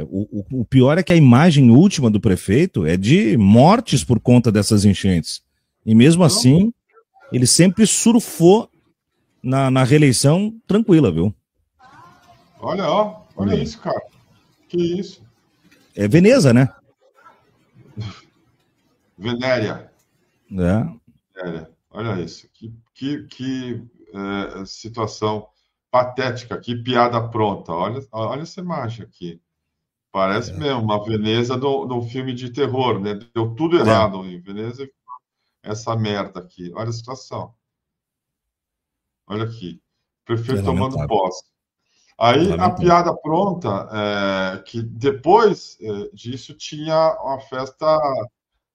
o pior é que a imagem última do prefeito é de mortes por conta dessas enchentes. E mesmo assim, ele sempre surfou na reeleição tranquila, viu? Olha isso, cara. Que isso? É Veneza, né? Venéria. É. Olha isso. Que situação patética. Que piada pronta. Olha essa imagem aqui. Parece mesmo uma Veneza do filme de terror, né? Deu tudo errado em Veneza. Essa merda aqui. Olha a situação. Olha aqui. Prefeito tomando posse. Aí a piada pronta é que depois disso tinha uma festa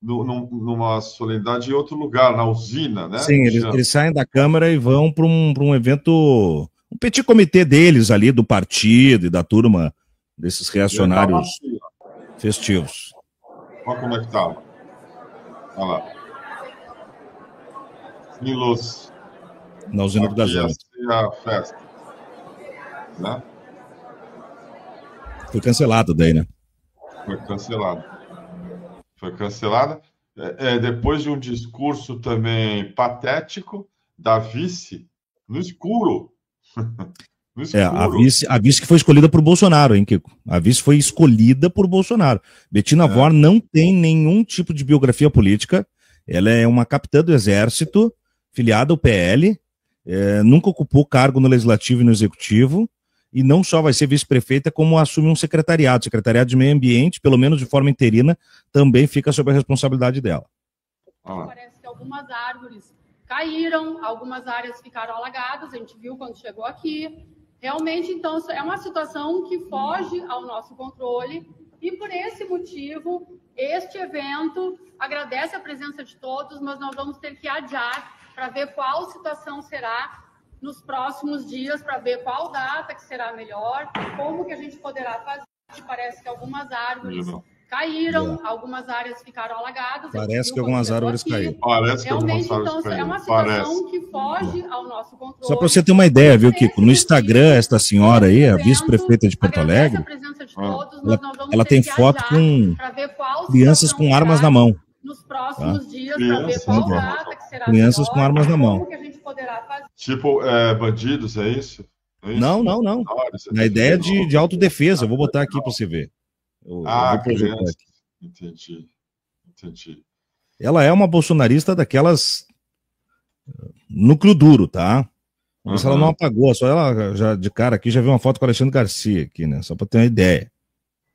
numa solenidade em outro lugar, na usina, né? Sim, eles saem da Câmara e vão para um evento, um petit comitê deles ali, do partido e da turma desses reacionários festivos. Olha como é que tava. Olha lá. Sem luz. Na usina do gasômetro. A festa. Né? Foi cancelado daí, né? Foi cancelada. Depois de um discurso também patético da vice, no escuro. No escuro. A vice que foi escolhida por Bolsonaro, hein, Kiko? A vice foi escolhida por Bolsonaro. Bettina Vor não tem nenhum tipo de biografia política. Ela é uma capitã do Exército, filiada ao PL, nunca ocupou cargo no Legislativo e no Executivo, e não só vai ser vice-prefeita, como assume um secretariado. Secretariado de Meio Ambiente, pelo menos de forma interina, também fica sob a responsabilidade dela. Parece que algumas árvores caíram, algumas áreas ficaram alagadas, a gente viu quando chegou aqui. Realmente, então, é uma situação que foge ao nosso controle, e por esse motivo, este evento agradece a presença de todos, mas nós vamos ter que adiar para ver qual situação será nos próximos dias, para ver qual data que será melhor, como que a gente poderá fazer. Parece que algumas árvores caíram, algumas áreas ficaram alagadas. Parece que algumas árvores caíram. Realmente, então, é uma situação que foge ao nosso controle. Só para você ter uma ideia, viu, Kiko? No Instagram, esta senhora aí, a vice-prefeita de Porto Alegre, ela tem foto com crianças com armas na mão. Nos próximos dias, para ver qual data que será crianças com armas na mão. Tipo, bandidos, é isso? Não. Na ideia de autodefesa. Eu vou botar aqui para você ver. Crianças. Entendi. Ela é uma bolsonarista daquelas núcleo duro, tá? Mas ela não apagou, só ela já de cara aqui já viu uma foto com o Alexandre Garcia aqui, né? Só para ter uma ideia.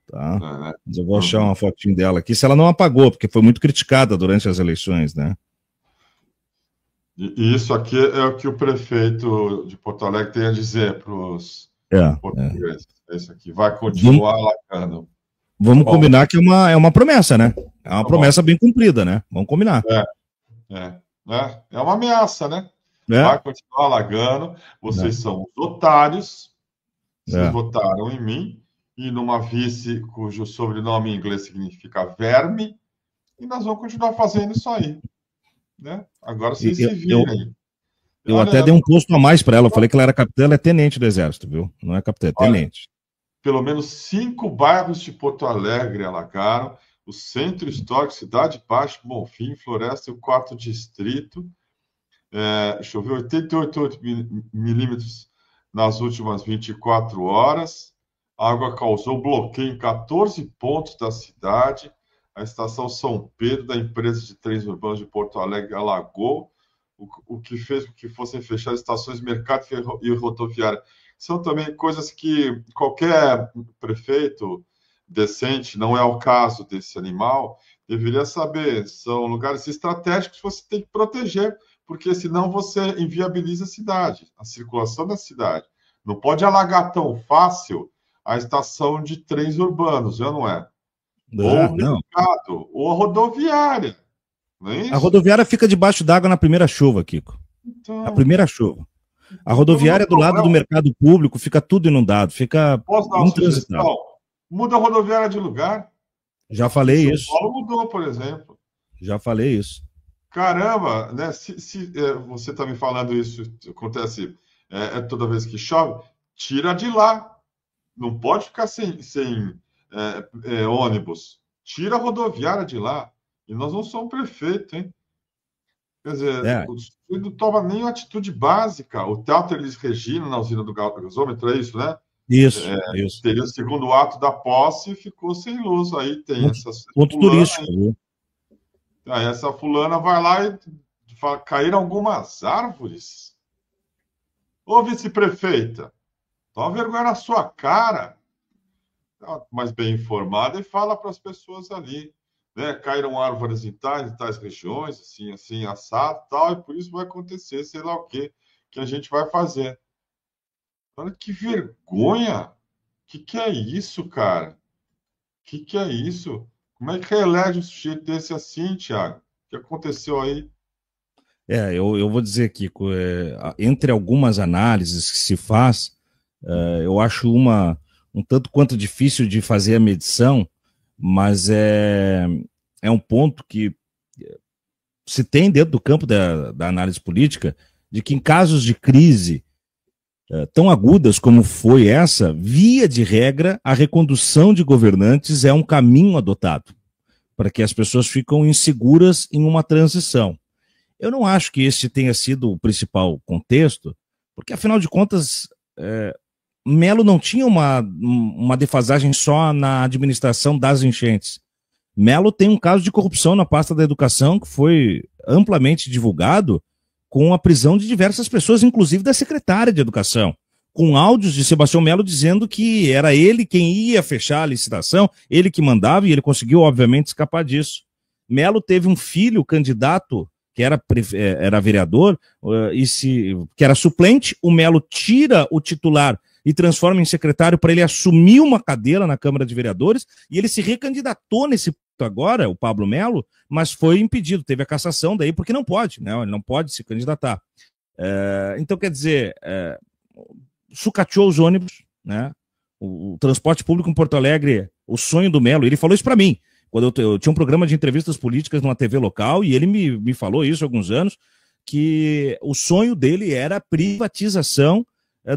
Tá? Mas eu vou achar uma fotinho dela aqui, se ela não apagou, porque foi muito criticada durante as eleições, né? E isso aqui é o que o prefeito de Porto Alegre tem a dizer para os portugueses. Isso aqui vai continuar alagando. Vamos combinar que é uma promessa, né? É uma promessa bem cumprida, né? Vamos combinar. É uma ameaça, né? Vai continuar alagando. Vocês são os otários. Vocês votaram em mim. E numa vice cujo sobrenome em inglês significa verme, e nós vamos continuar fazendo isso aí. Né? Agora vocês se virem. Eu até dei um posto a mais para ela, eu falei que ela era capitã, ela é tenente do Exército, viu? Não é capitã, é tenente. Pelo menos 5 bairros de Porto Alegre alagaram, o Centro Histórico, Cidade Baixa, Bonfim, Floresta e o 4º Distrito. Choveu 88 milímetros nas últimas 24 horas. A água causou bloqueio em 14 pontos da cidade. A estação São Pedro, da empresa de trens urbanos de Porto Alegre, alagou, o que fez com que fossem fechadas estações de mercado e rodoviária. São também coisas que qualquer prefeito decente, não é o caso desse animal, deveria saber. São lugares estratégicos que você tem que proteger, porque senão você inviabiliza a cidade, a circulação da cidade. Não pode alagar tão fácil a estação de trens urbanos, já não é? Ou o mercado, ou a rodoviária. Não é isso? A rodoviária fica debaixo d'água na primeira chuva, Kiko. Então, a primeira chuva. A rodoviária do lado do mercado público fica tudo inundado, fica intransitável. Muda a rodoviária de lugar. Já falei isso. São Paulo mudou, por exemplo. Já falei isso. Caramba, né? Se você está me falando isso, acontece toda vez que chove, tira de lá. não pode ficar sem ônibus. Tira a rodoviária de lá. E nós não somos prefeito, hein? Quer dizer, o sujeito não toma nem atitude básica. O Teatro Elis Regina, na usina do gasômetro, é isso, né? Isso. Teria o segundo ato da posse e ficou sem luz. Aí tem ponto turístico. Aí essa fulana vai lá e fala, caíram algumas árvores. Ô, vice-prefeita, toma vergonha na sua cara. Mais bem informada e fala para as pessoas ali, né? Caíram árvores em tais regiões, assim, assado, tal, e por isso vai acontecer, sei lá o que a gente vai fazer. Olha que vergonha! Que é isso, cara? Que é isso? Como é que reelege um sujeito desse assim, Thiago? O que aconteceu aí? Eu vou dizer aqui, entre algumas análises que se faz, eu acho um tanto quanto difícil de fazer a medição, mas é um ponto que se tem dentro do campo da análise política, de que em casos de crise tão agudas como foi essa, via de regra, a recondução de governantes é um caminho adotado, para que as pessoas ficam inseguras em uma transição. Eu não acho que esse tenha sido o principal contexto, porque, afinal de contas, Melo não tinha uma defasagem só na administração das enchentes. Melo tem um caso de corrupção na pasta da educação que foi amplamente divulgado, com a prisão de diversas pessoas, inclusive da secretária de educação, com áudios de Sebastião Melo dizendo que era ele quem ia fechar a licitação, ele que mandava, e ele conseguiu, obviamente, escapar disso. Melo teve um filho candidato que era vereador, que era suplente. O Melo tira o titular e transforma em secretário para ele assumir uma cadeira na Câmara de Vereadores, e ele se recandidatou nesse ponto agora, o Pablo Melo, mas foi impedido, teve a cassação daí, porque não pode, né? Ele não pode se candidatar. Então, quer dizer, sucateou os ônibus, né? O transporte público em Porto Alegre, o sonho do Melo, ele falou isso para mim, quando eu tinha um programa de entrevistas políticas numa TV local, e ele me falou isso há alguns anos, que o sonho dele era a privatização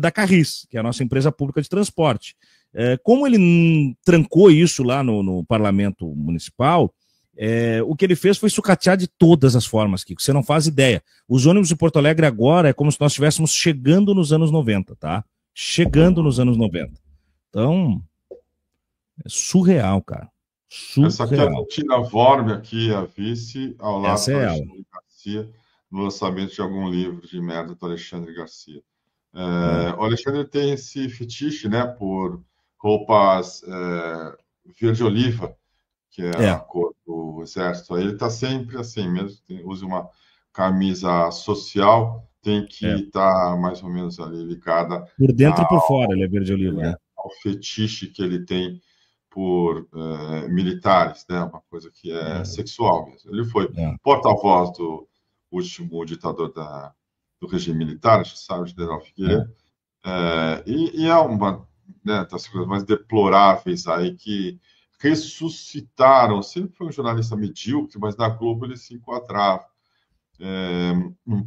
da Carris, que é a nossa empresa pública de transporte. Como ele trancou isso lá no parlamento municipal, o que ele fez foi sucatear de todas as formas, Kiko, você não faz ideia. Os ônibus de Porto Alegre agora é como se nós estivéssemos chegando nos anos 90, tá? Chegando nos anos 90. Então, é surreal, cara. Surreal. Essa aqui é a Tina Worm, aqui, a vice, ao lado do Alexandre Garcia, no lançamento de algum livro de merda do Alexandre Garcia. O Alexandre tem esse fetiche, né, por roupas verde-oliva, que é a cor do exército. Aí ele está sempre assim, mesmo que use uma camisa social, tem que estar mais ou menos ali ligada. Por dentro e por fora, ele é verde-oliva, né? Ao fetiche que ele tem por militares, né? Uma coisa que é sexual mesmo. Ele foi porta-voz do último ditador do regime militar, a gente sabe, o general Figueiredo, e é uma das coisas mais deploráveis aí que ressuscitaram. Sempre foi um jornalista medíocre, mas na Globo ele se enquadrava um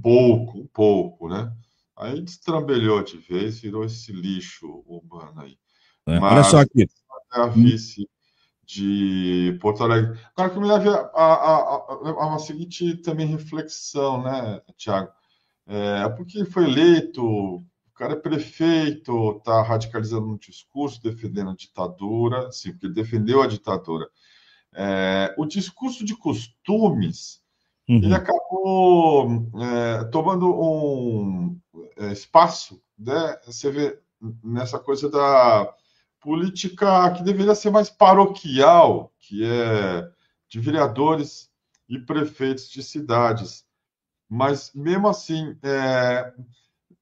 pouco, né? Aí destrambelhou de vez, virou esse lixo humano aí. Mas, olha só aqui. A vice de Porto Alegre. Agora que me leva a uma seguinte também reflexão, né, Thiago? Porque ele foi eleito, o cara é prefeito, está radicalizando um discurso, defendendo a ditadura, sim, porque ele defendeu a ditadura. O discurso de costumes, ele acabou tomando um espaço, né? Você vê nessa coisa da política que deveria ser mais paroquial, que é de vereadores e prefeitos de cidades. Mas, mesmo assim,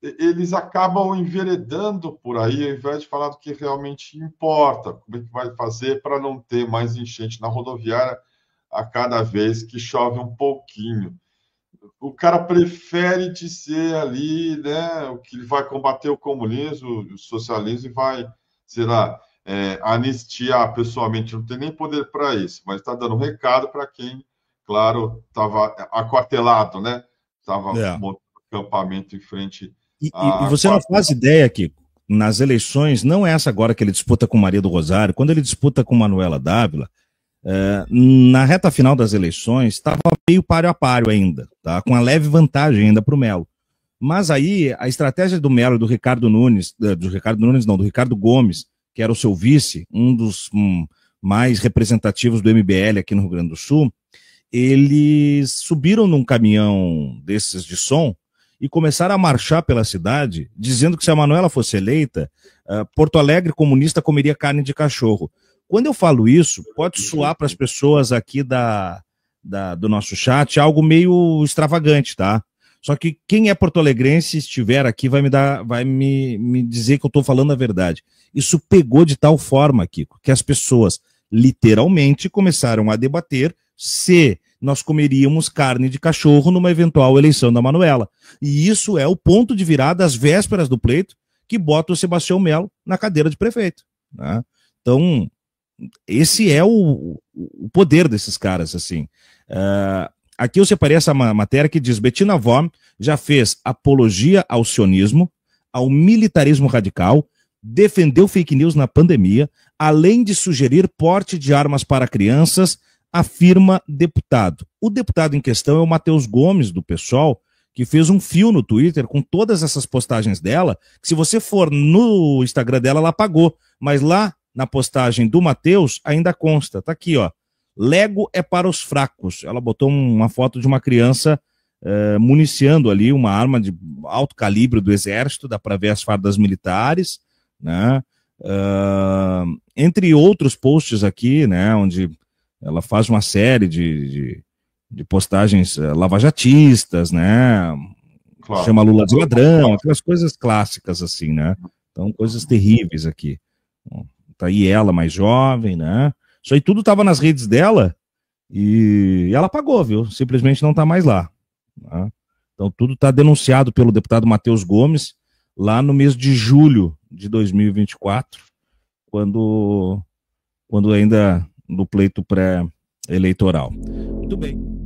eles acabam enveredando por aí, ao invés de falar do que realmente importa, como é que vai fazer para não ter mais enchente na rodoviária a cada vez que chove um pouquinho. O cara prefere dizer ali, né, que ele vai combater o comunismo, o socialismo e vai, sei lá, anistiar pessoalmente. Não tem nem poder para isso, mas está dando um recado para quem, claro, estava aquartelado, né? Estava montando acampamento em frente e você não faz ideia, Kiko, nas eleições, não é essa agora que ele disputa com Maria do Rosário, quando ele disputa com Manuela Dávila, na reta final das eleições, estava meio páreo a páreo ainda, tá? Com a leve vantagem ainda para o Melo. Mas aí, a estratégia do Melo e do Ricardo Nunes, do Ricardo Gomes, que era o seu vice, um dos mais representativos do MBL aqui no Rio Grande do Sul, eles subiram num caminhão desses de som e começaram a marchar pela cidade, dizendo que se a Manuela fosse eleita, Porto Alegre comunista comeria carne de cachorro. Quando eu falo isso, pode soar para as pessoas aqui do nosso chat algo meio extravagante, tá? Só que quem é porto-alegrense, estiver aqui, vai me dizer que eu estou falando a verdade. Isso pegou de tal forma, Kiko, que as pessoas literalmente começaram a debater se nós comeríamos carne de cachorro numa eventual eleição da Manuela. E isso é o ponto de virada às vésperas do pleito que bota o Sebastião Melo na cadeira de prefeito, né? Então, esse é o poder desses caras, assim. Aqui eu separei essa matéria que diz: Bettina Worm já fez apologia ao sionismo, ao militarismo radical, defendeu fake news na pandemia, além de sugerir porte de armas para crianças, afirma deputado. O deputado em questão é o Matheus Gomes, do PSOL, que fez um fio no Twitter com todas essas postagens dela, que se você for no Instagram dela, ela apagou, mas lá na postagem do Matheus ainda consta, tá aqui, ó: Lego é para os fracos. Ela botou uma foto de uma criança municiando ali uma arma de alto calibre do exército, dá para ver as fardas militares, né? Entre outros posts aqui, né, onde ela faz uma série de postagens lavajatistas, né? Claro. Chama Lula de ladrão, aquelas coisas clássicas assim, né? Então, coisas terríveis aqui. Tá aí ela mais jovem, né? Isso aí tudo tava nas redes dela e ela apagou, viu? Simplesmente não tá mais lá, né? Então, tudo tá denunciado pelo deputado Matheus Gomes lá no mês de julho de 2024, quando ainda no pleito pré-eleitoral. Muito bem.